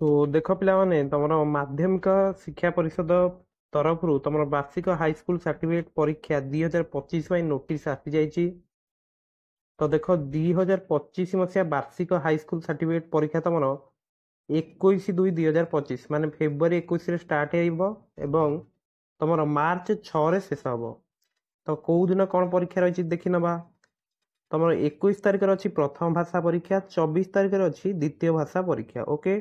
तो देख पिलाମାନେ ତମର ମାଧ୍ୟମିକ ଶିକ୍ଷା ପରିଷଦ ତରଫରୁ ତମର ବାର୍ଷିକ ହାଇସ୍କୁଲ ସାର୍ଟିଫିକେଟ ପରୀକ୍ଷା 2025 ପାଇଁ ନୋଟିସ ଆସିଯାଇଛି। ତ ଦେଖ 2025 ମସିହା ବାର୍ଷିକ ହାଇସ୍କୁଲ ସାର୍ଟିଫିକେଟ ପରୀକ୍ଷା ତମର 21/2/2025 ମାନେ ଫେବୃଆରୀ 21 ରେ ଷ୍ଟାର୍ଟ ହେବ ଏବଂ ତମର ମାର୍ଚ୍ଚ 6 ରେ ଶେଷ ହେବ। ତ କୋଉ ଦିନ କଣ ପରୀକ୍ଷା ରହିଛି ଦେଖି ନବା। ତମର 21 ତାରିଖରେ ଅଛି ପ୍ରଥମ ଭାଷା ପରୀକ୍ଷା, 24 ତାରିଖରେ ଅଛି ଦ୍ୱିତୀୟ ଭାଷା ପରୀକ୍ଷା। ଓକେ,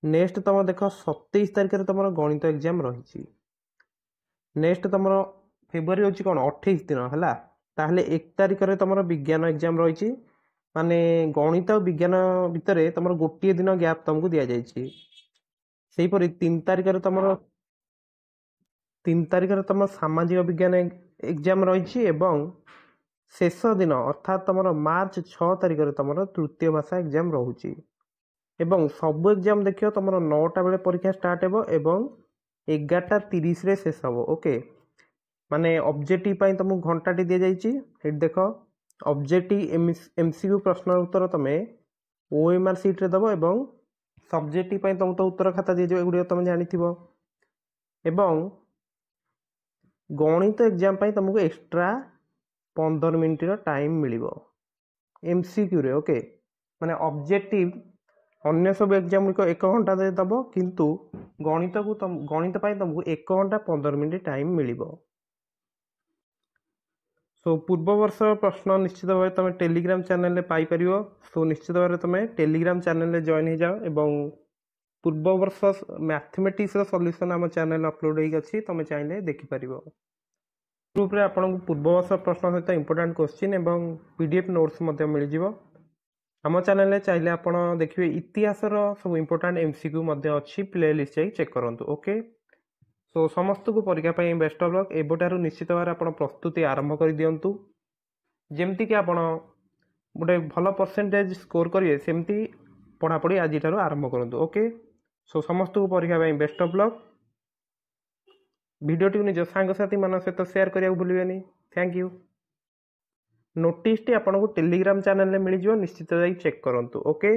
ନେକ୍ସଟ ତମ ଦେଖ 27 ତାରିଖରେ ତମର ଗଣିତ ଏକ୍ଜାମ ରହିଛି। ନେକ୍ସଟ ତମର ଫେବୃଆରୀ ହେଉଛି କ'ଣ 28 ଦିନ ହେଲା, ତାହେଲେ 1 ତାରିଖରେ ତମର ବିଜ୍ଞାନ ଏକ୍ଜାମ ରହିଛି। ମାନେ ଗଣିତ ଆଉ ବିଜ୍ଞାନ ଭିତରେ ତମର ଗୋଟିଏ ଦିନ ଗ୍ୟାପ୍ ତମକୁ ଦିଆଯାଇଛି। ସେହିପରି 3 ତାରିଖରେ ତମର ସାମାଜିକ ବିଜ୍ଞାନ ଏକ୍ଜାମ ରହିଛି ଏବଂ ଶେଷ ଦିନ ଅର୍ଥାତ୍ ତମର ମାର୍ଚ୍ଚ 6 ତାରିଖରେ ତମର ତୃତୀୟ ଭାଷା ଏକ୍ଜାମ ରହୁଛି। ଏବଂ ସବୁ ଏକ୍ଜାମ ଦେଖିବ ତମର 9ଟା ବେଳେ ପରୀକ୍ଷା ଷ୍ଟାର୍ଟ ହେବ ଏବଂ 11:30ରେ ଶେଷ ହେବ। ଓକେ, ମାନେ ଅବଜେକ୍ଟିଭ ପାଇଁ ତମକୁ ଘଣ୍ଟାଟି ଦିଆଯାଇଛି। ଏଠି ଦେଖ ଅବଜେକ୍ଟିଭ MCQ ପ୍ରଶ୍ନର ଉତ୍ତର ତମେ OMR ସିଟ୍ରେ ଦେବ ଏବଂ ସବଜେକ୍ଟିଭ ପାଇଁ ତମକୁ ତ ଉତ୍ତର ଖାତା ଦିଆଯିବ, ଏଗୁଡ଼ିକ ତମେ ଜାଣିଥିବ। ଏବଂ ଗଣିତ ଏକ୍ଜାମ ପାଇଁ ତମକୁ ଏକ୍ସଟ୍ରା 15 ମିନିଟ୍ର ଟାଇମ୍ ମିଳିବ MCQରେ। ଓକେ, ମାନେ ଅବଜେକ୍ଟିଭ ଅନ୍ୟ ସବୁ ଏକ୍ଜାମ ଗୁଡ଼ିକ 1 ଘଣ୍ଟା ଦେବ, କିନ୍ତୁ ଗଣିତ ପାଇଁ ତମକୁ 1 ଘଣ୍ଟା 15 ମିନିଟ୍ ଟାଇମ୍ ମିଳିବ। ସୋ ପୂର୍ବ ବର୍ଷ ପ୍ରଶ୍ନ ନିଶ୍ଚିତ ଭାବେ ତମେ ଟେଲିଗ୍ରାମ ଚ୍ୟାନେଲରେ ପାଇପାରିବ। ସୋ ନିଶ୍ଚିତ ଭାବରେ ତମେ ଟେଲିଗ୍ରାମ ଚ୍ୟାନେଲରେ ଜଏନ୍ ହେଇଯାଅ ଏବଂ ପୂର୍ବ ବର୍ଷ ମ୍ୟାଥମେଟିକ୍ସର ସଲ୍ୟୁସନ୍ ଆମ ଚ୍ୟାନେଲ ଅପଲୋଡ଼ ହେଇକି ଅଛି, ତମେ ଚାହିଁଲେ ଦେଖିପାରିବ। ଗ୍ରୁପରେ ଆପଣଙ୍କୁ ପୂର୍ବ ବର୍ଷ ପ୍ରଶ୍ନ ସହିତ ଇମ୍ପୋର୍ଟାଣ୍ଟ କୋଶ୍ଚିନ୍ ଏବଂ PDF ନୋଟ୍ସ ମଧ୍ୟ ମିଳିଯିବ। ଆମ ଚ୍ୟାନେଲରେ ଚାହିଁଲେ ଆପଣ ଦେଖିବେ ଇତିହାସର ସବୁ ଇମ୍ପୋର୍ଟାଣ୍ଟ MCQ ମଧ୍ୟ ଅଛି, ପ୍ଲେ ଲିଷ୍ଟ ଯାଇ ଚେକ୍ କରନ୍ତୁ। ଓକେ, ସୋ ସମସ୍ତଙ୍କୁ ପରୀକ୍ଷା ପାଇଁ ବେଷ୍ଟ ଅଫ୍ ଲକ୍। ଏବେଠାରୁ ନିଶ୍ଚିତ ଭାବରେ ଆପଣ ପ୍ରସ୍ତୁତି ଆରମ୍ଭ କରିଦିଅନ୍ତୁ, ଯେମିତିକି ଆପଣ ଗୋଟେ ଭଲ ପରସେଣ୍ଟେଜ ସ୍କୋର କରିବେ, ସେମିତି ପଢ଼ାପଢ଼ି ଆଜିଠାରୁ ଆରମ୍ଭ କରନ୍ତୁ। ଓକେ, ସୋ ସମସ୍ତଙ୍କୁ ପରୀକ୍ଷା ପାଇଁ ବେଷ୍ଟ ଅଫ୍ ଲକ୍। ଭିଡ଼ିଓଟିକୁ ନିଜ ସାଙ୍ଗସାଥିମାନଙ୍କ ସହିତ ସେୟାର କରିବାକୁ ଭୁଲିବେନି। Thank you. ନୋଟିସଟି ଆପଣଙ୍କୁ ଟେଲିଗ୍ରାମ ଚ୍ୟାନେଲରେ ମିଳିଯିବ, ନିଶ୍ଚିତ ଯାଇ ଚେକ୍ କରନ୍ତୁ। ଓକେ।